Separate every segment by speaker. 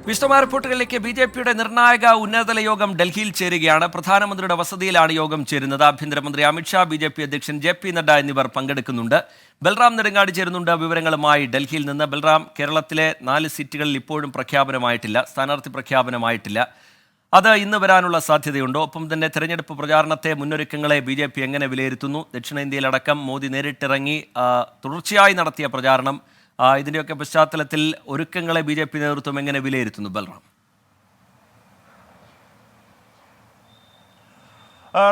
Speaker 1: വിശദമായ റിപ്പോർട്ടുകളിലേക്ക്. ബി.ജെ.പിയുടെ നിർണായക ഉന്നതതല യോഗം ഡൽഹിയിൽ ചേരുകയാണ്. പ്രധാനമന്ത്രിയുടെ വസതിയിലാണ് യോഗം ചേരുന്നത്. ആഭ്യന്തരമന്ത്രി അമിത്ഷാ, ബി.ജെ.പി അധ്യക്ഷൻ ജെ.പി. നഡ്ഡ എന്നിവർ പങ്കെടുക്കുന്നുണ്ട്. ബൽറാം നെടുങ്ങാടി ചേരുന്നുണ്ട് വിവരങ്ങളുമായി ഡൽഹിയിൽ നിന്ന്. ബൽറാം, കേരളത്തിലെ 4 സീറ്റുകളിൽ ഇപ്പോഴും പ്രഖ്യാപനമായിട്ടില്ല, സ്ഥാനാർത്ഥി പ്രഖ്യാപനമായിട്ടില്ല. അത് ഇന്ന് വരാനുള്ള സാധ്യതയുണ്ടോ? ഒപ്പം തന്നെ തെരഞ്ഞെടുപ്പ് പ്രചാരണത്തെ, മുന്നൊരുക്കങ്ങളെ ബി.ജെ.പി എങ്ങനെ വിലയിരുത്തുന്നു? ദക്ഷിണേന്ത്യയിലടക്കം മോദി നേരിട്ടിറങ്ങി തുടർച്ചയായി നടത്തിയ പ്രചാരണം, ഇതിൻ്റെയൊക്കെ പശ്ചാത്തലത്തിൽ ഒരുക്കങ്ങളെ ബി.ജെ.പി നേതൃത്വം എങ്ങനെ വിലയിരുത്തുന്നു? ബൽറാം.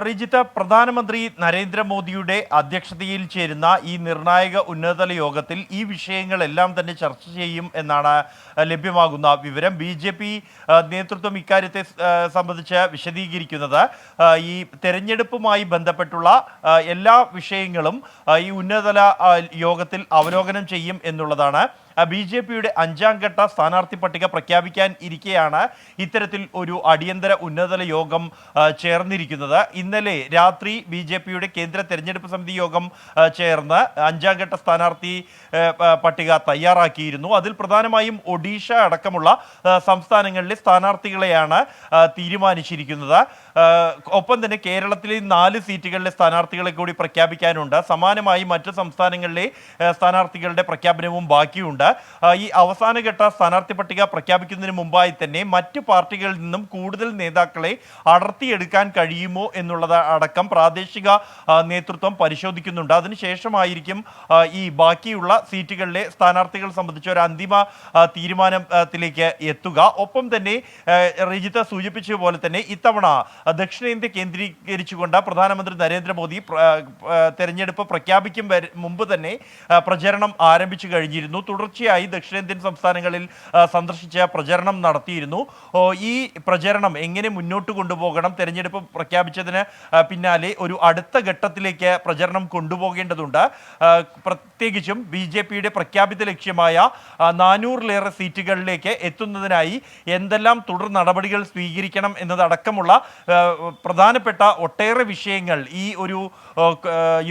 Speaker 2: റിജിത്ത്, പ്രധാനമന്ത്രി നരേന്ദ്രമോദിയുടെ അധ്യക്ഷതയിൽ ചേരുന്ന ഈ നിർണായക ഉന്നതതല യോഗത്തിൽ ഈ വിഷയങ്ങളെല്ലാം തന്നെ ചർച്ച ചെയ്യും എന്നാണ് ലഭ്യമാകുന്ന വിവരം. ബി.ജെ.പി നേതൃത്വം ഇക്കാര്യത്തെ സംബന്ധിച്ച് വിശദീകരിക്കുന്നത് ഈ തെരഞ്ഞെടുപ്പുമായി ബന്ധപ്പെട്ടുള്ള എല്ലാ വിഷയങ്ങളും ഈ ഉന്നതതല യോഗത്തിൽ അവലോകനം ചെയ്യും എന്നുള്ളതാണ്. ബി.ജെ.പിയുടെ 5ാം ഘട്ട സ്ഥാനാർത്ഥി പട്ടിക പ്രഖ്യാപിക്കാൻ ഇരിക്കെയാണ് ഇത്തരത്തിൽ ഒരു അടിയന്തര ഉന്നതതല യോഗം ചേർന്നിരിക്കുന്നത്. ഇന്നലെ രാത്രി ബി.ജെ.പിയുടെ കേന്ദ്ര തെരഞ്ഞെടുപ്പ് സമിതി യോഗം ചേർന്ന് 5ാം ഘട്ട സ്ഥാനാർത്ഥി പട്ടിക തയ്യാറാക്കിയിരുന്നു. അതിൽ പ്രധാനമായും ഒഡീഷ അടക്കമുള്ള സംസ്ഥാനങ്ങളിലെ സ്ഥാനാർത്ഥികളെയാണ് തീരുമാനിച്ചിരിക്കുന്നത്. ഒപ്പം തന്നെ കേരളത്തിലെ 4 സീറ്റുകളിലെ സ്ഥാനാർത്ഥികളെ കൂടി പ്രഖ്യാപിക്കാനുണ്ട്. സമാനമായി മറ്റ് സംസ്ഥാനങ്ങളിലെ സ്ഥാനാർത്ഥികളുടെ പ്രഖ്യാപനവും ബാക്കിയുണ്ട്. ഈ അവസാനഘട്ട സ്ഥാനാർത്ഥി പട്ടിക പ്രഖ്യാപിക്കുന്നതിന് മുമ്പായി തന്നെ മറ്റ് പാർട്ടികളിൽ നിന്നും കൂടുതൽ നേതാക്കളെ അടർത്തിയെടുക്കാൻ കഴിയുമോ എന്നുള്ളത് അടക്കം പ്രാദേശിക നേതൃത്വം പരിശോധിക്കുന്നുണ്ട്. അതിനുശേഷമായിരിക്കും ഈ ബാക്കിയുള്ള സീറ്റുകളിലെ സ്ഥാനാർത്ഥികൾ സംബന്ധിച്ച ഒരു അന്തിമ തീരുമാനത്തിലേക്ക് എത്തുക. ഒപ്പം തന്നെ റിജിത്ത് സൂചിപ്പിച്ചതുപോലെ തന്നെ ഇത്തവണ ദക്ഷിണേന്ത്യ കേന്ദ്രീകരിച്ചുകൊണ്ട് പ്രധാനമന്ത്രി നരേന്ദ്രമോദി തെരഞ്ഞെടുപ്പ് പ്രഖ്യാപിക്കും മുമ്പ് തന്നെ പ്രചരണം ആരംഭിച്ചു കഴിഞ്ഞിരുന്നു. തുടർച്ചയായി ദക്ഷിണേന്ത്യൻ സംസ്ഥാനങ്ങളിൽ സന്ദർശിച്ച പ്രചരണം നടത്തിയിരുന്നു. ഈ പ്രചരണം എങ്ങനെ മുന്നോട്ട് കൊണ്ടുപോകണം, തെരഞ്ഞെടുപ്പ് പ്രഖ്യാപിച്ചതിന് പിന്നാലെ ഒരു അടുത്ത ഘട്ടത്തിലേക്ക് പ്രചരണം കൊണ്ടുപോകേണ്ടതുണ്ട്. പ്രത്യേകിച്ചും ബി.ജെ.പിയുടെ പ്രഖ്യാപിത ലക്ഷ്യമായ 400-ലേറെ സീറ്റുകളിലേക്ക് എത്തുന്നതിനായി എന്തെല്ലാം തുടർ നടപടികൾ സ്വീകരിക്കണം എന്നതടക്കമുള്ള പ്രധാനപ്പെട്ട ഒട്ടേറെ വിഷയങ്ങൾ ഈ ഒരു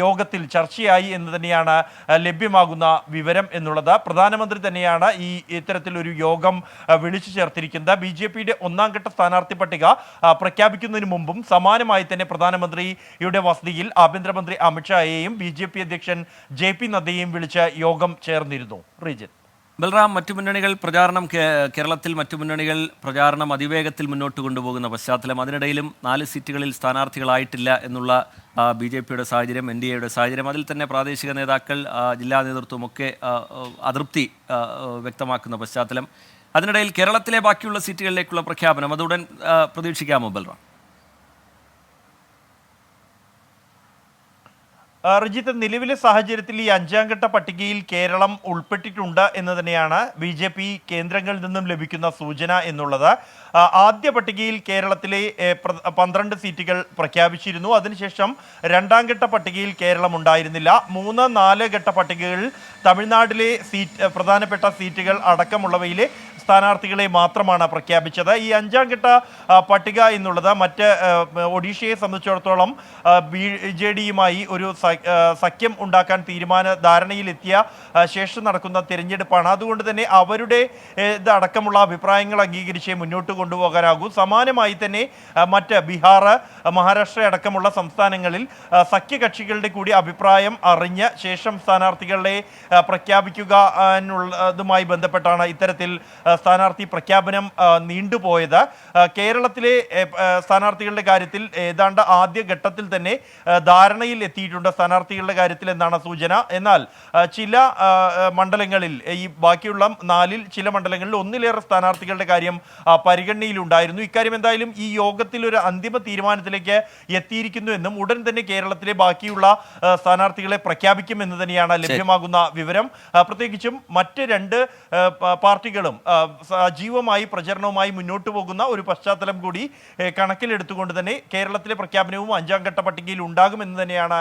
Speaker 2: യോഗത്തിൽ ചർച്ചയായി എന്ന് തന്നെയാണ് ലഭ്യമാകുന്ന വിവരം എന്നുള്ളത്. പ്രധാനമന്ത്രി തന്നെയാണ് ഇത്തരത്തിലൊരു യോഗം വിളിച്ചു ചേർത്തിരിക്കുന്നത്. ബി.ജെ.പിയുടെ 1ാം ഘട്ട സ്ഥാനാർത്ഥി പട്ടിക പ്രഖ്യാപിക്കുന്നതിന് മുമ്പും സമാനമായി തന്നെ പ്രധാനമന്ത്രിയുടെ വസതിയിൽ ആഭ്യന്തരമന്ത്രി അമിത്ഷായെയും ബി.ജെ.പി അധ്യക്ഷൻ ജെ.പി. നദ്ദയെയും വിളിച്ച് യോഗം ചേർന്നിരുന്നു. റിജിത്ത്.
Speaker 1: ബൽറാം, മറ്റു മുന്നണികൾ പ്രചാരണം, കേരളത്തിൽ മറ്റു മുന്നണികൾ പ്രചാരണം അതിവേഗത്തിൽ മുന്നോട്ട് കൊണ്ടുപോകുന്ന പശ്ചാത്തലം, അതിനിടയിലും 4 സീറ്റുകളിൽ സ്ഥാനാർത്ഥികളായിട്ടില്ല എന്നുള്ള ബി.ജെ.പിയുടെ സാഹചര്യം, എൻ.ഡി.എയുടെ സാഹചര്യം, അതിൽ തന്നെ പ്രാദേശിക നേതാക്കൾ, ജില്ലാ നേതൃത്വമൊക്കെ അതൃപ്തി വ്യക്തമാക്കുന്ന പശ്ചാത്തലം, അതിനിടയിൽ കേരളത്തിലെ ബാക്കിയുള്ള സീറ്റുകളിലേക്കുള്ള പ്രഖ്യാപനം അതുടൻ പ്രതീക്ഷിക്കാമോ? ബൽറാം.
Speaker 2: റിജിത്ത്, നിലവിലെ സാഹചര്യത്തിൽ ഈ 5ാം ഘട്ട പട്ടികയിൽ കേരളം ഉൾപ്പെട്ടിട്ടുണ്ട് എന്ന് തന്നെയാണ് ബി.ജെ.പി കേന്ദ്രങ്ങളിൽ നിന്നും ലഭിക്കുന്ന സൂചന എന്നുള്ളത്. ആദ്യ പട്ടികയിൽ കേരളത്തിലെ 12 സീറ്റുകൾ പ്രഖ്യാപിച്ചിരുന്നു. അതിനുശേഷം 2ാം ഘട്ട പട്ടികയിൽ കേരളം ഉണ്ടായിരുന്നില്ല. 3, 4 ഘട്ട പട്ടികകളിൽ തമിഴ്നാട്ടിലെ പ്രധാനപ്പെട്ട സീറ്റുകൾ അടക്കമുള്ളവയിലെ സ്ഥാനാർത്ഥികളെ മാത്രമാണ് പ്രഖ്യാപിച്ചത്. ഈ 5ാം ഘട്ട പട്ടിക എന്നുള്ളത് മറ്റ് ഒഡീഷയെ സംബന്ധിച്ചിടത്തോളം ബി.ജെ.ഡിയുമായി ഒരു സഖ്യം ഉണ്ടാക്കാൻ ധാരണയിലെത്തിയ ശേഷം നടക്കുന്ന തിരഞ്ഞെടുപ്പാണ്. അതുകൊണ്ട് തന്നെ അവരുടെ ഇതടക്കമുള്ള അഭിപ്രായങ്ങൾ അംഗീകരിച്ച് മുന്നോട്ട് കൊണ്ടുപോകാനാകൂ. സമാനമായി തന്നെ മറ്റ് ബീഹാർ, മഹാരാഷ്ട്ര അടക്കമുള്ള സംസ്ഥാനങ്ങളിൽ സഖ്യകക്ഷികളുടെ കൂടി അഭിപ്രായം അറിഞ്ഞ ശേഷം സ്ഥാനാർത്ഥികളെ പ്രഖ്യാപിക്കുക എന്നുള്ളതുമായി ബന്ധപ്പെട്ടാണ് ഇത്തരത്തിൽ സ്ഥാനാർത്ഥി പ്രഖ്യാപനം നീണ്ടുപോയത്. കേരളത്തിലെ സ്ഥാനാർത്ഥികളുടെ കാര്യത്തിൽ ഏതാണ്ട് ആദ്യ ഘട്ടത്തിൽ തന്നെ ധാരണയിൽ എത്തിയിട്ടുണ്ട് സ്ഥാനാർത്ഥികളുടെ കാര്യത്തിൽ എന്നാണ് സൂചന. എന്നാൽ ചില മണ്ഡലങ്ങളിൽ, ഈ ബാക്കിയുള്ള 4-ൽ ചില മണ്ഡലങ്ങളിൽ 1-ലേറെ സ്ഥാനാർത്ഥികളുടെ കാര്യം പരിഗണനയിലുണ്ടായിരുന്നു. ഇക്കാര്യം എന്തായാലും ഈ യോഗത്തിൽ ഒരു അന്തിമ തീരുമാനത്തിലേക്ക് എത്തിയിരിക്കുന്നു എന്നും ഉടൻ തന്നെ കേരളത്തിലെ ബാക്കിയുള്ള സ്ഥാനാർത്ഥികളെ പ്രഖ്യാപിക്കുമെന്ന് തന്നെയാണ് ലഭ്യമാകുന്ന വിവരം. പ്രത്യേകിച്ചും മറ്റ് 2 പാർട്ടികളും സജീവമായി പ്രചരണവുമായി മുന്നോട്ട് പോകുന്ന ഒരു പശ്ചാത്തലം കൂടി കണക്കിലെടുത്തുകൊണ്ട് തന്നെ കേരളത്തിലെ പ്രഖ്യാപനവും 5ാം ഘട്ട പട്ടികയിൽ ഉണ്ടാകുമെന്ന് തന്നെയാണ്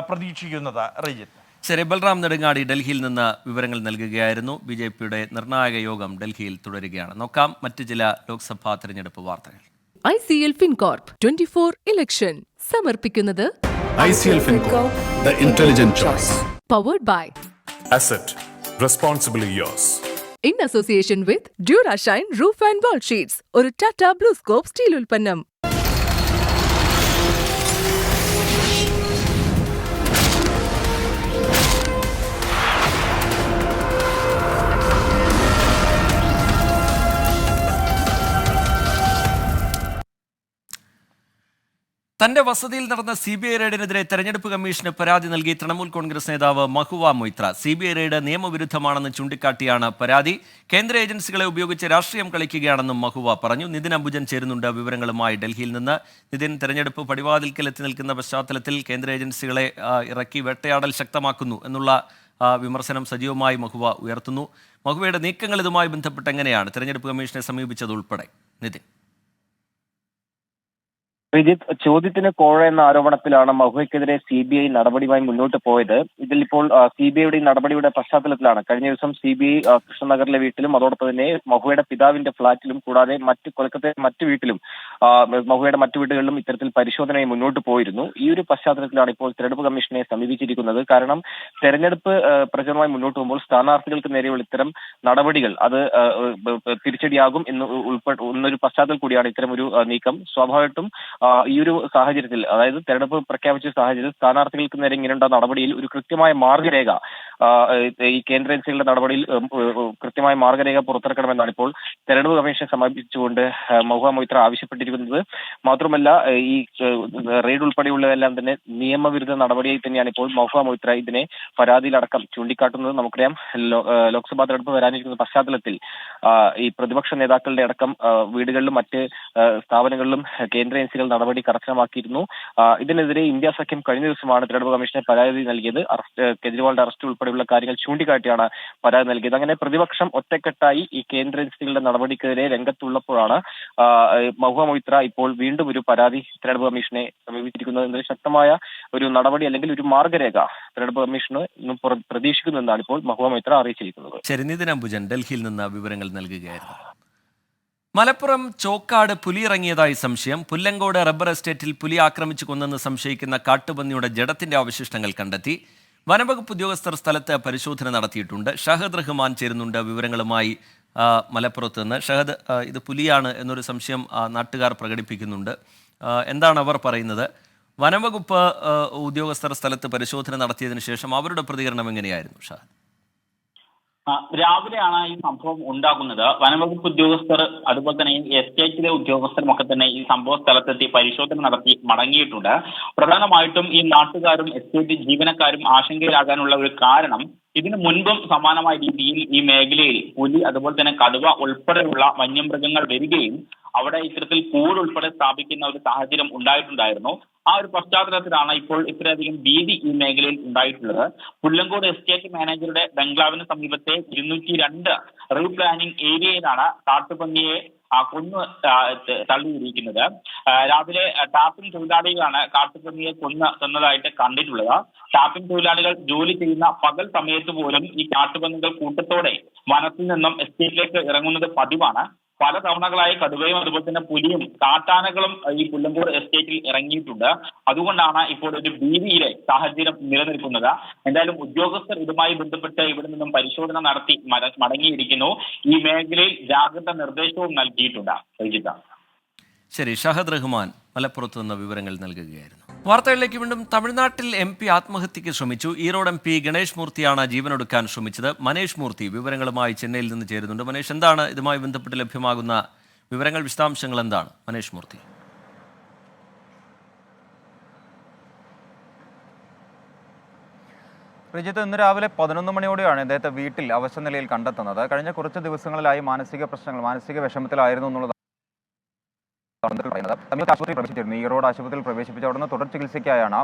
Speaker 2: പ്രതീക്ഷിക്കുന്നത്. റിജിത്ത്.
Speaker 1: ശരി, ബൽറാം നെടുങ്ങാടി ഡൽഹിയിൽ നിന്ന് വിവരങ്ങൾ നൽകുകയായിരുന്നു. ബി.ജെ.പിയുടെ നിർണായക യോഗം ഡൽഹിയിൽ തുടരുകയാണ്. നോക്കാം മറ്റ് ചില ലോക്സഭാ തെരഞ്ഞെടുപ്പ് വാർത്തകൾ.
Speaker 3: ICL FinCorp 24 ഇലക്ഷൻ സമർപ്പിക്കുന്നത്
Speaker 4: ICL FinCorp, the intelligent choice.
Speaker 3: Powered by
Speaker 4: Asset, responsibly yours.
Speaker 3: In association with Durashine Roof and Wall Sheets, ഒരു ടാറ്റ ബ്ലൂസ്കോപ്പ് സ്റ്റീൽ ഉൽപ്പന്നം.
Speaker 1: തന്റെ വസതിയിൽ നടന്ന CBI റെയ്ഡിനെതിരെ തെരഞ്ഞെടുപ്പ് കമ്മീഷന് പരാതി നൽകി തൃണമൂൽ കോൺഗ്രസ് നേതാവ് മഹുവ മൊയ്ത്ര. CBI റെയ്ഡ് നിയമവിരുദ്ധമാണെന്ന് ചൂണ്ടിക്കാട്ടിയാണ് പരാതി. കേന്ദ്ര ഏജൻസികളെ ഉപയോഗിച്ച് രാഷ്ട്രീയം കളിക്കുകയാണെന്നും മഹുവ പറഞ്ഞു. നിതിൻ അംബുജൻ ചേരുന്നുണ്ട് വിവരങ്ങളുമായി ഡൽഹിയിൽ നിന്ന്. നിതിൻ, തെരഞ്ഞെടുപ്പ് പടിവാതിൽക്കൽ എത്തി നിൽക്കുന്ന പശ്ചാത്തലത്തിൽ കേന്ദ്ര ഏജൻസികളെ ഇറക്കി വേട്ടയാടൽ ശക്തമാക്കുന്നു എന്നുള്ള വിമർശനം സജീവമായി മഹുവ ഉയർത്തുന്നു. മഹുവയുടെ നീക്കങ്ങൾ ഇതുമായി ബന്ധപ്പെട്ട് എങ്ങനെയാണ് തെരഞ്ഞെടുപ്പ് കമ്മീഷനെ സമീപിച്ചത് ഉൾപ്പെടെ? നിതിൻ.
Speaker 4: ശ്രീജിത്ത്, ചോദ്യത്തിന് കോഴ എന്ന ആരോപണത്തിലാണ് മഹുവയ്ക്കെതിരെ CBI നടപടിയുമായി മുന്നോട്ട് പോയത്. ഇതിൽ ഇപ്പോൾ CBIയുടെ നടപടിയുടെ പശ്ചാത്തലത്തിലാണ് കഴിഞ്ഞ ദിവസം CBI കൃഷ്ണനഗറിലെ വീട്ടിലും അതോടൊപ്പം തന്നെ മഹുവയുടെ പിതാവിന്റെ ഫ്ളാറ്റിലും കൂടാതെ കൊൽക്കത്തയിലെ മറ്റു വീട്ടിലും മഹുവയുടെ മറ്റു വീടുകളിലും ഇത്തരത്തിൽ പരിശോധനയെ മുന്നോട്ട് പോയിരുന്നു. ഈ ഒരു പശ്ചാത്തലത്തിലാണ് ഇപ്പോൾ തെരഞ്ഞെടുപ്പ് കമ്മീഷനെ സമീപിച്ചിരിക്കുന്നത്. കാരണം തെരഞ്ഞെടുപ്പ് പ്രചരണമായി മുന്നോട്ട് പോകുമ്പോൾ സ്ഥാനാർത്ഥികൾക്ക് നേരെയുള്ള ഇത്തരം നടപടികൾ അത് തിരിച്ചടിയാകും എന്നൊരു പശ്ചാത്തലത്തിൽ കൂടിയാണ് ഇത്തരം ഒരു നീക്കം. സ്വാഭാവികമായിട്ടും ഈ ഒരു സാഹചര്യത്തിൽ, അതായത് തെരഞ്ഞെടുപ്പ് പ്രഖ്യാപിച്ച സാഹചര്യത്തിൽ സ്ഥാനാർത്ഥികൾക്ക് നേരെ ഇങ്ങനെയുള്ള നടപടിയിൽ ഒരു കൃത്യമായ മാർഗരേഖ ഈ കേന്ദ്ര ഏജൻസികളുടെ നടപടിയിൽ കൃത്യമായ മാർഗരേഖ പുറത്തിറക്കണമെന്നാണ് ഇപ്പോൾ തെരഞ്ഞെടുപ്പ് കമ്മീഷനെ സമീപിച്ചുകൊണ്ട് മഹുവ മൊയ്ത്ര ആവശ്യപ്പെട്ടിരിക്കുന്നത്. മാത്രമല്ല, ഈ റെയ്ഡ് ഉൾപ്പെടെയുള്ളതെല്ലാം തന്നെ നിയമവിരുദ്ധ നടപടിയായി തന്നെയാണ് ഇപ്പോൾ മഹുവ മൊയ്ത്ര ഇതിനെ പരാതിയിലടക്കം ചൂണ്ടിക്കാട്ടുന്നത്. നമുക്കറിയാം, ലോക്സഭാ തെരഞ്ഞെടുപ്പ് വരാനിരിക്കുന്ന പശ്ചാത്തലത്തിൽ ഈ പ്രതിപക്ഷ നേതാക്കളുടെ അടക്കം വീടുകളിലും മറ്റ് സ്ഥാപനങ്ങളിലും കേന്ദ്ര ഏജൻസികൾ നടപടി കർശനമാക്കിയിരുന്നു. ഇതിനെതിരെ ഇന്ത്യ സഖ്യം കഴിഞ്ഞ ദിവസമാണ് തെരഞ്ഞെടുപ്പ് കമ്മീഷനെ പരാതി നൽകിയത്. കേജ്രിവാളിന്റെ അറസ്റ്റ് ഉൾപ്പെടെയുള്ള കാര്യങ്ങൾ ചൂണ്ടിക്കാട്ടിയാണ് പരാതി നൽകിയത്. അങ്ങനെ പ്രതിപക്ഷം ഒറ്റക്കെട്ടായി ഈ കേന്ദ്ര ഏജൻസികളുടെ നടപടിക്കെതിരെ രംഗത്തുള്ളപ്പോഴാണ് മഹുവ മൊയ്ത്ര ഇപ്പോൾ വീണ്ടും ഒരു പരാതി തെരഞ്ഞെടുപ്പ് കമ്മീഷനെ സമീപിച്ചിരിക്കുന്നത്. എന്നതിൽ ശക്തമായ ഒരു നടപടി അല്ലെങ്കിൽ ഒരു മാർഗരേഖ തെരഞ്ഞെടുപ്പ് കമ്മീഷന് ഇന്നും പ്രതീക്ഷിക്കുന്നെന്നാണ് ഇപ്പോൾ മഹുവ മൊയ്ത്ര അറിയിച്ചിരിക്കുന്നത്.
Speaker 1: ശരി, നിതിൻ അംബുജൻ ഡൽഹിയിൽ നിന്ന് വിവരങ്ങൾ നൽകുകയായിരുന്നു. മലപ്പുറം ചോക്കാട് പുലി ഇറങ്ങിയതായി സംശയം. പുല്ലങ്കോട് റബ്ബർ എസ്റ്റേറ്റിൽ പുലി ആക്രമിച്ചു കൊന്നെന്ന് സംശയിക്കുന്ന കാട്ടുപന്നിയുടെ ജഡത്തിന്റെ അവശിഷ്ടങ്ങൾ കണ്ടെത്തി. വനംവകുപ്പ് ഉദ്യോഗസ്ഥർ സ്ഥലത്ത് പരിശോധന നടത്തിയിട്ടുണ്ട്. ഷഹദ് റഹ്മാൻ ചേരുന്നുണ്ട് വിവരങ്ങളുമായി മലപ്പുറത്ത് നിന്ന്. ഷഹദ്, ഇത് പുലിയാണ് എന്നൊരു സംശയം നാട്ടുകാർ പ്രകടിപ്പിക്കുന്നുണ്ട്. എന്താണ് അവർ പറയുന്നത്? വനംവകുപ്പ് ഉദ്യോഗസ്ഥർ സ്ഥലത്ത് പരിശോധന നടത്തിയതിനു ശേഷം അവരുടെ പ്രതികരണം എങ്ങനെയായിരുന്നു ഷഹദ്?
Speaker 5: രാവിലെയാണ് ഈ സംഭവം ഉണ്ടാകുന്നത്. വനംവകുപ്പ് ഉദ്യോഗസ്ഥർ അതുപോലെ തന്നെ എസ്റ്റേറ്റിലെ ഉദ്യോഗസ്ഥരും ഒക്കെ തന്നെ ഈ സംഭവ സ്ഥലത്തെത്തി പരിശോധന നടത്തി മടങ്ങിയിട്ടുണ്ട്. പ്രധാനമായിട്ടും ഈ നാട്ടുകാരും എസ്റ്റേറ്റ് ജീവനക്കാരും ആശങ്കയിലാകാനുള്ള ഒരു കാരണം, ഇതിനു മുൻപും സമാനമായ രീതിയിൽ ഈ മേഖലയിൽ പുലി അതുപോലെ തന്നെ കടുവ ഉൾപ്പെടെയുള്ള വന്യമൃഗങ്ങൾ വരികയും അവിടെ ഇത്തരത്തിൽ കൂട് ഉൾപ്പെടെ സ്ഥാപിക്കുന്ന ഒരു സാഹചര്യം ഉണ്ടായിട്ടുണ്ടായിരുന്നു. ആ ഒരു പശ്ചാത്തലത്തിലാണ് ഇപ്പോൾ ഇത്രയധികം ഭീതി ഈ മേഖലയിൽ ഉണ്ടായിട്ടുള്ളത്. പുല്ലങ്കോട് എസ്റ്റേറ്റ് മാനേജറുടെ ബംഗ്ലാവിന് സമീപത്തെ 202 റീപ്ലാനിംഗ് ഏരിയയിലാണ് കാട്ടുപന്നിയെ കൊന്ന് തള്ളിയിരിക്കുന്നത്. രാവിലെ ടാപ്പിംഗ് തൊഴിലാളികളാണ് കാട്ടുപന്നിയെ കൊന്നതായിട്ട് കണ്ടിട്ടുള്ളത്. ടാപ്പിംഗ് തൊഴിലാളികൾ ജോലി ചെയ്യുന്ന പകൽ സമയത്ത് പോലും ഈ കാട്ടുപന്നികൾ കൂട്ടത്തോടെ വനത്തിൽ നിന്നും എസ്റ്റേറ്റിലേക്ക് ഇറങ്ങുന്നത് പതിവാണ്. പല തവണകളായി കടുവയും അതുപോലെ തന്നെ പുലിയും കാട്ടാനകളും ഈ പുല്ലങ്കോട് എസ്റ്റേറ്റിൽ ഇറങ്ങിയിട്ടുണ്ട്. അതുകൊണ്ടാണ് ഇപ്പോൾ ഒരു ഭീതിയിലെ സാഹചര്യം നിലനിൽക്കുന്നത്. എന്തായാലും ഉദ്യോഗസ്ഥർ ഇതുമായി ബന്ധപ്പെട്ട് ഇവിടെ നിന്നും പരിശോധന നടത്തി മടങ്ങിയിരിക്കുന്നു. ഈ മേഖലയിൽ ജാഗ്രത നിർദ്ദേശവും നൽകിയിട്ടുണ്ട്.
Speaker 1: ശരി, ഷഹദ് റഹ്മാൻ മലപ്പുറത്ത് നിന്ന് വിവരങ്ങൾ നൽകുകയായിരുന്നു. വാർത്തകളിലേക്ക് വീണ്ടും. തമിഴ്നാട്ടിൽ MP ആത്മഹത്യയ്ക്ക് ശ്രമിച്ചു. ഈറോഡ് MP ഗണേഷ് മൂർത്തിയാണ് ജീവനൊടുക്കാൻ ശ്രമിച്ചത്. മനേഷ് മൂർത്തി വിവരങ്ങളുമായി ചെന്നൈയിൽ നിന്ന് ചേരുന്നുണ്ട്. മനേഷ്, എന്താണ് ഇതുമായി ബന്ധപ്പെട്ട് ലഭ്യമാകുന്ന വിവരങ്ങൾ, വിശദാംശങ്ങൾ എന്താണ്? മനേഷ് മൂർത്തി.
Speaker 6: റിജിത്ത്, ഇന്ന് രാവിലെ 11 മണിയോടെയാണ് ഇദ്ദേഹത്തെ വീട്ടിൽ അവശനിലയിൽ കണ്ടെത്തുന്നത്. കഴിഞ്ഞ കുറച്ച് ദിവസങ്ങളിലായി മാനസിക വിഷമത്തിലായിരുന്നു എന്നുള്ളത് ആശുപത്രിയിൽ പ്രവേശിച്ചിരുന്നു. ഈറോഡ് ആശുപത്രിയിൽ പ്രവേശിപ്പിച്ച അവിടുന്ന് തുടർ ചികിത്സയ്ക്കായാണ്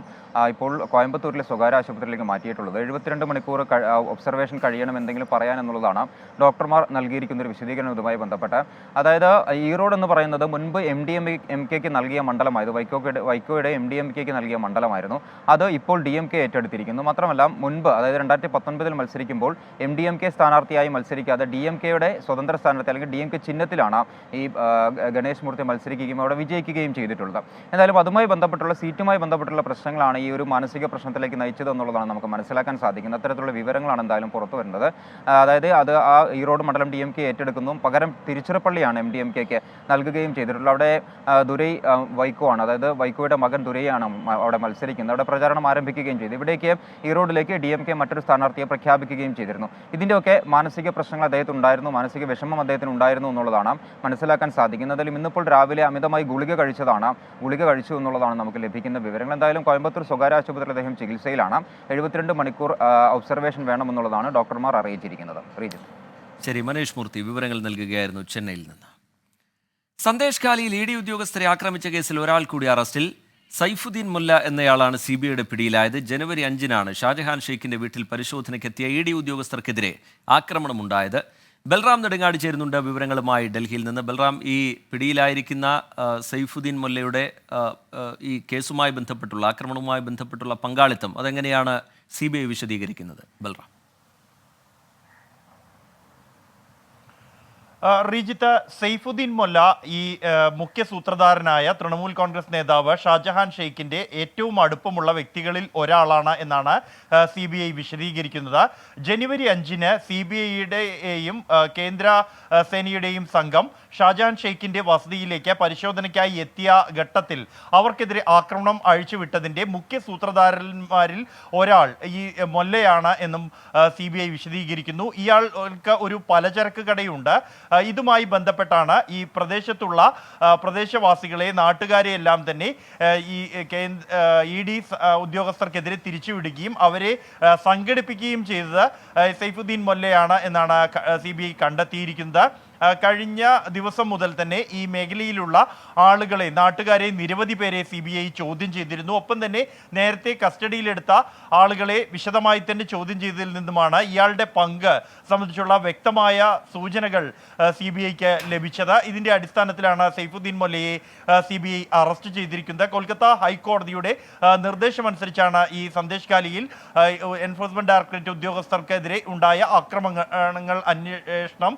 Speaker 6: ഇപ്പോൾ കോയമ്പത്തൂരിലെ സ്വകാര്യ ആശുപത്രിയിലേക്ക് മാറ്റിയിട്ടുള്ളത്. 72 മണിക്കൂർ ഒബ്സർവേഷൻ കഴിയണം എന്തെങ്കിലും പറയാൻ എന്നുള്ളതാണ് ഡോക്ടർമാർ നൽകിയിരിക്കുന്ന ഒരു വിശദീകരണം ഇതുമായി ബന്ധപ്പെട്ട്. അതായത് ഈറോഡ് എന്ന് പറയുന്നത് മുൻപ് MDMK നൽകിയ മണ്ഡലമായത്, വൈക്കോയുടെ MDMK നൽകിയ മണ്ഡലമായിരുന്നു. അത് ഇപ്പോൾ DMK ഏറ്റെടുത്തിരിക്കുന്നു. മാത്രമല്ല, മുൻപ് അതായത് 2019 മത്സരിക്കുമ്പോൾ MDMK സ്ഥാനാർത്ഥിയായി മത്സരിക്കാതെ DMKയുടെ സ്വതന്ത്ര സ്ഥാനാർത്ഥി അല്ലെങ്കിൽ DMK ചിഹ്നത്തിലാണ് ഈ ഗണേഷ് മൂർത്തി മത്സരിക്കുക മത്സരിക്കുകയും അവിടെ വിജയിക്കുകയും ചെയ്തിട്ടുള്ളത്. എന്തായാലും അതുമായി ബന്ധപ്പെട്ടുള്ള സീറ്റുമായി ബന്ധപ്പെട്ടുള്ള പ്രശ്നങ്ങളാണ് ഈ ഒരു മാനസിക പ്രശ്നത്തിലേക്ക് നയിച്ചത് എന്നുള്ളതാണ് നമുക്ക് മനസ്സിലാക്കാൻ സാധിക്കുന്നത്. അത്തരത്തിലുള്ള വിവരങ്ങളാണ് എന്തായാലും പുറത്തു വരുന്നത്. അതായത് അത് ആ ഈറോഡ് മണ്ഡലം DMK ഏറ്റെടുക്കുന്നു, പകരം തിരുച്ചിറപ്പള്ളിയാണ് MDMKക്ക് നൽകുകയും ചെയ്തിട്ടുള്ളത്. അവിടെ ദുരൈ വൈക്കോ ആണ്, അതായത് വൈക്കോയുടെ മകൻ ദുരൈയാണ് അവിടെ മത്സരിക്കുന്നത്. അവിടെ പ്രചാരണം ആരംഭിക്കുകയും ചെയ്തു. ഇവിടേക്ക് ഈറോഡിലേക്ക് DMK മറ്റൊരു സ്ഥാനാർത്ഥിയെ പ്രഖ്യാപിക്കുകയും ചെയ്തിരുന്നു. ഇതിൻ്റെയൊക്കെ മാനസിക പ്രശ്നങ്ങൾ അദ്ദേഹത്തിന് ഉണ്ടായിരുന്നു, മാനസിക വിഷമം അദ്ദേഹത്തിന് ഉണ്ടായിരുന്നു എന്നുള്ളതാണ് മനസ്സിലാക്കാൻ സാധിക്കുന്നത്. അതിലും ഇന്നിപ്പോൾ രാവിലെ അമിതമായി ഗുളിക കഴിച്ചു എന്നുള്ളതാണ് നമുക്ക് ലഭിക്കുന്ന വിവരങ്ങൾ. എന്തായാലും കോയമ്പത്തൂർ സ്വകാര്യ ആശുപത്രിയിൽ അദ്ദേഹം ചികിത്സയിലാണ്. 72 മണിക്കൂർ ഒബ്സർവേഷൻ വേണമെന്നുള്ളതാണ് ഡോക്ടർമാർ അറിയിച്ചിരിക്കുന്നത്.
Speaker 1: ശരി, മനീഷ് മൂർത്തി വിവരങ്ങൾ നൽകുകയായിരുന്നു ചെന്നൈയിൽ നിന്ന്. സന്ദേശ് ഖാലിയിൽ ED ഉദ്യോഗസ്ഥരെ ആക്രമിച്ച കേസിൽ ഒരാൾ കൂടി അറസ്റ്റിൽ. സൈഫുദ്ദീൻ മുല്ല എന്നയാളാണ് CBIയുടെ പിടിയിലായത്. ജനുവരി 5-നാണ് ഷാജഹാൻ ഷെയ്ഖിന്റെ വീട്ടിൽ പരിശോധനയ്ക്കെത്തിയ ED ഉദ്യോഗസ്ഥർക്കെതിരെ ആക്രമണമുണ്ടായത്. ബൽറാം നെടുങ്ങാടി ചേരുന്നുണ്ട് വിവരങ്ങളുമായി ഡൽഹിയിൽ നിന്ന്. ബൽറാം, ഈ പിടിയിലായിരിക്കുന്ന സൈഫുദ്ദീൻ മുല്ലയുടെ ഈ കേസുമായി ബന്ധപ്പെട്ടുള്ള ആക്രമണവുമായി ബന്ധപ്പെട്ടുള്ള പങ്കാളിത്തം അതെങ്ങനെയാണ് CBI വിശദീകരിക്കുന്നത്? ബൽറാം.
Speaker 2: റീജിത്ത്, സൈഫുദ്ദീൻ മുല്ല ഈ മുഖ്യ സൂത്രധാരനായ തൃണമൂൽ കോൺഗ്രസ് നേതാവ് ഷാജഹാൻ ഷെയ്ഖിന്റെ ഏറ്റവും അടുപ്പമുള്ള വ്യക്തികളിൽ ഒരാളാണ് എന്നാണ് CBI വിശദീകരിക്കുന്നത്. ജനുവരി 5-ന് CBIയുടെയും കേന്ദ്ര സേനയുടെയും സംഘം ഷാജഹാൻ ഷെയ്ഖിന്റെ വസതിയിലേക്ക് പരിശോധനയ്ക്കായി എത്തിയ ഘട്ടത്തിൽ അവർക്കെതിരെ ആക്രമണം അഴിച്ചുവിട്ടതിന്റെ മുഖ്യ സൂത്രധാരന്മാരിൽ ഒരാൾ ഈ മൊല്ലയാണ് എന്നും CBI വിശദീകരിക്കുന്നു. ഇയാൾക്ക് ഒരു പലചരക്ക് കടയുണ്ട്. ഇതുമായി ബന്ധപ്പെട്ടാണ് ഈ പ്രദേശത്തുള്ള പ്രദേശവാസികളെ, നാട്ടുകാരെ എല്ലാം തന്നെ ഈ ED ഉദ്യോഗസ്ഥർക്കെതിരെ തിരിച്ചുവിടുകയും അവരെ സംഘടിപ്പിക്കുകയും ചെയ്തത് സൈഫുദ്ദീൻ മൊല്ലയാണ് എന്നാണ് CBI കണ്ടെത്തിയിരിക്കുന്നത്. കഴിഞ്ഞ ദിവസം മുതൽ തന്നെ ഈ മേഖലയിലുള്ള ആളുകളെ, നാട്ടുകാരെ, നിരവധി പേരെ CBI ചോദ്യം ചെയ്തിരുന്നു. ഒപ്പം തന്നെ നേരത്തെ കസ്റ്റഡിയിലെടുത്ത ആളുകളെ വിശദമായി തന്നെ ചോദ്യം ചെയ്തതിൽ നിന്നുമാണ് ഇയാളുടെ പങ്ക് സംബന്ധിച്ചുള്ള വ്യക്തമായ സൂചനകൾ CBIക്ക് ലഭിച്ചത്. ഇതിന്റെ അടിസ്ഥാനത്തിലാണ് സൈഫുദ്ദീൻ മൊല്ലയെ CBI അറസ്റ്റ് ചെയ്തിരിക്കുന്നത്. കൊൽക്കത്ത ഹൈക്കോടതിയുടെ നിർദ്ദേശമനുസരിച്ചാണ് ഈ സന്ദേശ് ഖാലിയിൽ എൻഫോഴ്സ്മെന്റ് ഡയറക്ടറേറ്റ് ഉദ്യോഗസ്ഥർക്കെതിരെ ഉണ്ടായ ആക്രമണങ്ങൾ അന്വേഷണം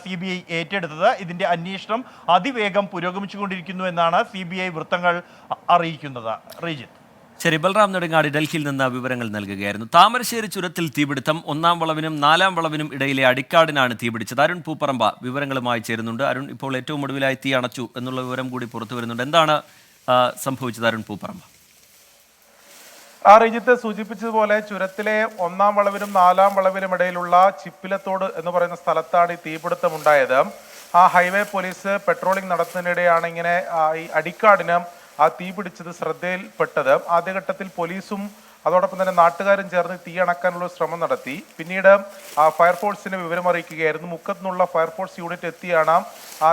Speaker 2: CBI ഏറ്റെടുത്തത്. ഇതിന്റെ അന്വേഷണം അതിവേഗം പുരോഗമിച്ചുകൊണ്ടിരിക്കുന്നു എന്നാണ് CBI വൃത്തങ്ങൾ അറിയിക്കുന്നത്. റീജിത്ത്.
Speaker 1: ശരി, ബൽറാം നെടുങ്ങാടി ഡൽഹിയിൽ നിന്ന് വിവരങ്ങൾ നൽകുകയായിരുന്നു. താമരശ്ശേരി ചുരത്തിൽ തീപിടുത്തം. 1-ാം വളവിനും 4-ാം വളവിനും ഇടയിലെ അടിക്കാടിനാണ് തീപിടിച്ചത്. അരുൺ പൂപ്പറമ്പ വിവരങ്ങളുമായി ചേരുന്നുണ്ട്. അരുൺ, ഇപ്പോൾ ഏറ്റവും ഒടുവിലായി തീ അണച്ചു എന്നുള്ള വിവരം കൂടി പുറത്തു വരുന്നുണ്ട്. എന്താണ് സംഭവിച്ചത് അരുൺ പൂപ്പറമ്പ?
Speaker 7: റീജിത്ത് സൂചിപ്പിച്ചതുപോലെ ചുരത്തിലെ 1-ാം വളവിനും 4-ാം വളവിനും ഇടയിലുള്ള ചിപ്പിലത്തോട് എന്ന് പറയുന്ന സ്ഥലത്താണ് ഈ തീപിടുത്തം ഉണ്ടായത്. ആ ഹൈവേ പോലീസ് പെട്രോളിംഗ് നടത്തുന്നതിനിടെയാണ് ഇങ്ങനെ ഈ അടിക്കാടിന് ആ തീ പിടിച്ചത് ശ്രദ്ധയിൽപ്പെട്ടത്. ആദ്യഘട്ടത്തിൽ പോലീസും അതോടൊപ്പം തന്നെ നാട്ടുകാരും ചേർന്ന് തീ അണക്കാനുള്ള ശ്രമം നടത്തി. പിന്നീട് ഫയർഫോഴ്സിനെ വിവരമറിയിക്കുകയായിരുന്നു. മുക്കത്ത് നിന്നുള്ള ഫയർഫോഴ്സ് യൂണിറ്റ് എത്തിയാണ്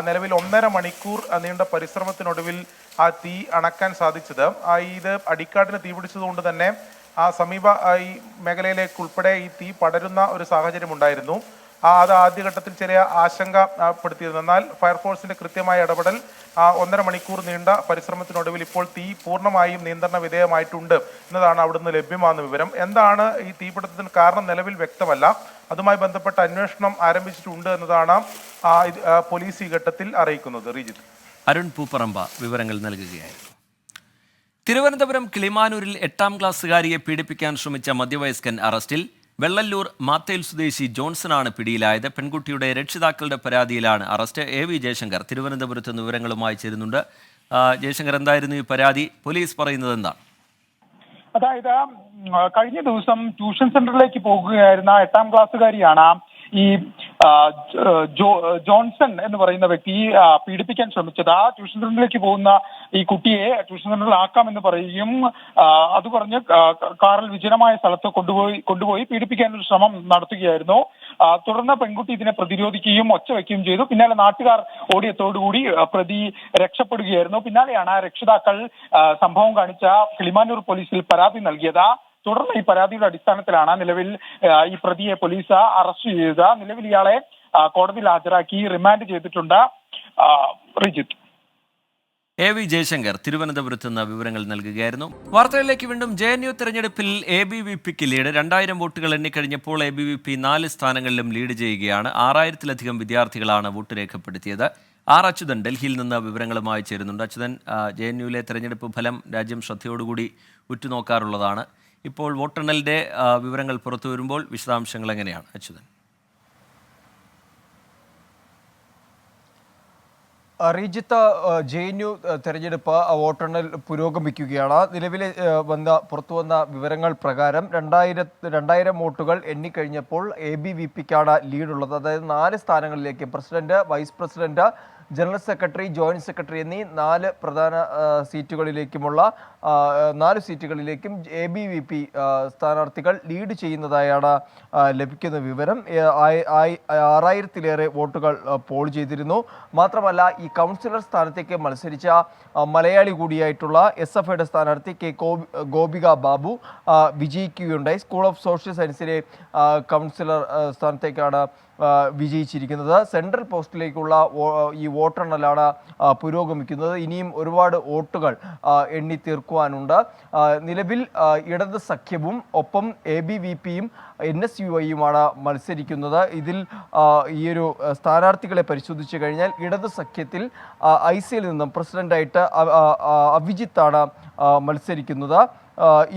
Speaker 7: നിലവിൽ 1.5 മണിക്കൂർ നീണ്ട പരിശ്രമത്തിനൊടുവിൽ ആ തീ അണക്കാൻ സാധിച്ചത്. ഇത് അടിക്കാടിന് തീ പിടിച്ചതുകൊണ്ട് തന്നെ സമീപ ഈ മേഖലയിലേക്ക് ഉൾപ്പെടെ ഈ തീ പടരുന്ന ഒരു സാഹചര്യം ഉണ്ടായിരുന്നു. അത് ആദ്യഘട്ടത്തിൽ ചെറിയ ആശങ്കപ്പെടുത്തിയിരുന്നു. എന്നാൽ ഫയർഫോഴ്സിന്റെ കൃത്യമായ ഇടപെടൽ 1.5 മണിക്കൂർ നീണ്ട പരിശ്രമത്തിനൊടുവിൽ ഇപ്പോൾ തീ പൂർണ്ണമായും നിയന്ത്രണ വിധേയമായിട്ടുണ്ട് എന്നതാണ് അവിടുന്ന് ലഭ്യമാകുന്ന വിവരം. എന്താണ് ഈ തീപിടുത്തത്തിന് കാരണം നിലവിൽ വ്യക്തമല്ല. അതുമായി ബന്ധപ്പെട്ട അന്വേഷണം ആരംഭിച്ചിട്ടുണ്ട് എന്നതാണ് പോലീസ് ഈ ഘട്ടത്തിൽ അറിയിക്കുന്നത്. റീജിത്ത്.
Speaker 1: അരുൺ പൂപ്പറമ്പ വിവരങ്ങൾ നൽകുകയായിരുന്നു. തിരുവനന്തപുരം കിളിമാനൂരിൽ 8-ാം ക്ലാസ്സുകാരിയെ പീഡിപ്പിക്കാൻ ശ്രമിച്ച മധ്യവയസ്കൻ അറസ്റ്റിൽ. വെള്ളല്ലൂർ മാത്തേൽ സ്വദേശി ജോൺസണാണ് പിടിയിലായത്. പെൺകുട്ടിയുടെ രക്ഷിതാക്കളുടെ പരാതിയിലാണ് അറസ്റ്റ്. AV ജയശങ്കർ തിരുവനന്തപുരത്ത് നിന്ന് വിവരങ്ങളുമായി ചേരുന്നുണ്ട്. ജയശങ്കർ, എന്തായിരുന്നു ഈ പരാതി? പോലീസ് പറയുന്നത് എന്താണ്?
Speaker 8: അതായത് കഴിഞ്ഞ ദിവസം ട്യൂഷൻ സെന്ററിലേക്ക് പോകുകയായിരുന്ന 8-ാം ക്ലാസ്സുകാരിയാണ് ഈ ജോൺസൺ എന്ന് പറയുന്ന വ്യക്തി പീഡിപ്പിക്കാൻ ശ്രമിച്ചത്. ആ ട്യൂഷൻ സെന്ററിലേക്ക് പോകുന്ന ഈ കുട്ടിയെ ട്യൂഷൻ സെന്ററിൽ ആക്കാമെന്ന് പറയുകയും അത് പറഞ്ഞ് കാറിൽ വിജനമായ സ്ഥലത്ത് കൊണ്ടുപോയി പീഡിപ്പിക്കാനൊരു ശ്രമം നടത്തുകയായിരുന്നു. തുടർന്ന് പെൺകുട്ടി ഇതിനെ പ്രതിരോധിക്കുകയും ഒച്ച വയ്ക്കുകയും ചെയ്തു. പിന്നാലെ നാട്ടുകാർ ഓടിയതോടുകൂടി പ്രതി രക്ഷപ്പെടുകയായിരുന്നു. പിന്നാലെയാണ് രക്ഷിതാക്കൾ സംഭവം കാണിച്ച കിളിമാനൂർ പോലീസിൽ പരാതി നൽകിയത്. തുടർന്ന് ഈ പരാതിയുടെ അടിസ്ഥാനത്തിലാണ് നിലവിൽ ഈ പ്രതിയെ പോലീസ് അറസ്റ്റ് ചെയ്തത്. നിലവിൽ ഇയാളെ കോടതിയിൽ ഹാജരാക്കി റിമാൻഡ് ചെയ്തിട്ടുണ്ട്. റിജിത്ത്.
Speaker 1: AV ജയശങ്കർ തിരുവനന്തപുരത്ത് നിന്ന് വിവരങ്ങൾ നൽകുകയായിരുന്നു. വാർത്തകളിലേക്ക് വീണ്ടും. JNU തെരഞ്ഞെടുപ്പിൽ ABVPക്ക് ലീഡ്. 2000 വോട്ടുകൾ എണ്ണിക്കഴിഞ്ഞപ്പോൾ ABVP 4 സ്ഥാനങ്ങളിലും ലീഡ് ചെയ്യുകയാണ്. 6000-ത്തിലധികം വിദ്യാർത്ഥികളാണ് വോട്ട് രേഖപ്പെടുത്തിയത്. ആർ അച്യുതൻ ഡൽഹിയിൽ നിന്ന് വിവരങ്ങളുമായി ചേരുന്നുണ്ട്. അച്യുതൻ, JNUവിലെ തെരഞ്ഞെടുപ്പ് ഫലം രാജ്യം ശ്രദ്ധയോടുകൂടി ഉറ്റുനോക്കാറുള്ളതാണ്. ഇപ്പോൾ വോട്ടെണ്ണലിൻ്റെ വിവരങ്ങൾ പുറത്തു വരുമ്പോൾ വിശദാംശങ്ങൾ എങ്ങനെയാണ് അച്യുതൻ?
Speaker 9: റീജിത്ത്, JNU തെരഞ്ഞെടുപ്പ് വോട്ടെണ്ണൽ പുരോഗമിക്കുകയാണ്. നിലവിലെ പുറത്തു വന്ന വിവരങ്ങൾ പ്രകാരം 2000 വോട്ടുകൾ എണ്ണിക്കഴിഞ്ഞപ്പോൾ ABVPക്കാണ് ലീഡുള്ളത്. അതായത് 4 സ്ഥാനങ്ങളിലേക്ക് president, vice president, general secretary, joint secretary എന്നീ 4 പ്രധാന സീറ്റുകളിലേക്കുമുള്ള 4 സീറ്റുകളിലേക്കും ABVP സ്ഥാനാർത്ഥികൾ ലീഡ് ചെയ്യുന്നതായാണ് ലഭിക്കുന്ന വിവരം. 6000-ലേറെ വോട്ടുകൾ പോൾ ചെയ്തിരുന്നു. മാത്രമല്ല, ഈ കൗൺസിലർ സ്ഥാനത്തേക്ക് മത്സരിച്ച മലയാളി കൂടിയായിട്ടുള്ള SFIയുടെ സ്ഥാനാർത്ഥി ഗോപിക ബാബു വിജയിക്കുകയുണ്ടായി. സ്കൂൾ ഓഫ് സോഷ്യൽ സയൻസിലെ കൗൺസിലർ സ്ഥാനത്തേക്കാണ് വിജയിച്ചിരിക്കുന്നത്. സെൻട്രൽ പോസ്റ്റിലേക്കുള്ള ഈ വോട്ടെണ്ണലാണ് പുരോഗമിക്കുന്നത്. ഇനിയും ഒരുപാട് വോട്ടുകൾ എണ്ണി തീർക്കുവാനുണ്ട്. നിലവിൽ ഇടത് സഖ്യവും ഒപ്പം ABVPയും NSUIയുമാണ് മത്സരിക്കുന്നത്. ഇതിൽ ഈ ഒരു സ്ഥാനാർത്ഥികളെ പരിശോധിച്ചു കഴിഞ്ഞാൽ ഇടത് സഖ്യത്തിൽ ICയിൽ നിന്നും പ്രസിഡന്റായിട്ട് അഭിജിത്താണ് മത്സരിക്കുന്നത്.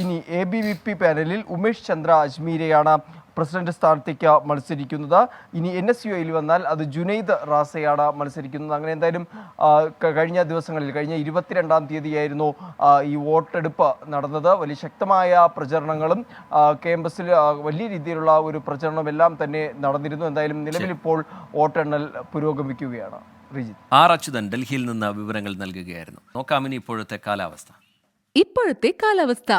Speaker 9: ഇനി ABVP പാനലിൽ ഉമേഷ് ചന്ദ്ര അജ്മീരെയാണ് പ്രസിഡന്റ് സ്ഥാനത്തേക്ക് മത്സരിക്കുന്നത്. ഇനി NSUIയിൽ വന്നാൽ അത് ജുനൈദ് റാസയാണ് മത്സരിക്കുന്നത്. അങ്ങനെ എന്തായാലും കഴിഞ്ഞ ദിവസങ്ങളിൽ, കഴിഞ്ഞ 22-ാം തീയതിയായിരുന്നു ഈ വോട്ടെടുപ്പ് നടന്നത്. വലിയ ശക്തമായ പ്രചരണങ്ങളും ക്യാമ്പസിൽ വലിയ രീതിയിലുള്ള ഒരു പ്രചരണമെല്ലാം തന്നെ നടന്നിരുന്നു. എന്തായാലും നിലവിലിപ്പോൾ വോട്ടെണ്ണൽ പുരോഗമിക്കുകയാണ്.
Speaker 1: ആർ അച്യുതൻ ഡൽഹിയിൽ നിന്ന് വിവരങ്ങൾ നൽകുകയായിരുന്നു. നോക്കാം ഇനി ഇപ്പോഴത്തെ കാലാവസ്ഥ.
Speaker 3: ഇപ്പോഴത്തെ കാലാവസ്ഥ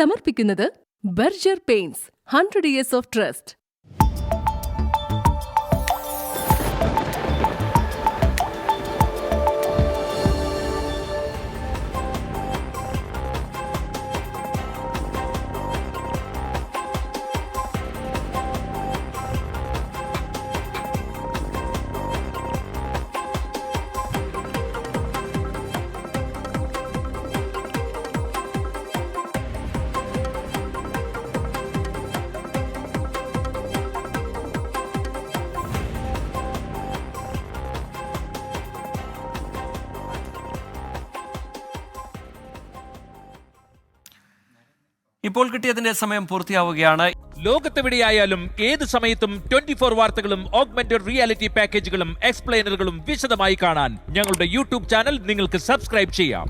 Speaker 3: സമർപ്പിക്കുന്നത് Berger paints 100 years of trust.
Speaker 1: ഇപ്പോൾ കിട്ടിയതിന്റെ സമയം പൂർത്തിയാവുകയാണ്.
Speaker 10: ലോകത്തെവിടെയായാലും ഏത് സമയത്തും 24 വാർത്തകളും ഓഗ്മെന്റഡ് റിയാലിറ്റി പാക്കേജുകളും എക്സ്പ്ലെയിനറുകളും വിശദമായി കാണാൻ ഞങ്ങളുടെ YouTube ചാനൽ നിങ്ങൾക്ക് സബ്സ്ക്രൈബ് ചെയ്യാം.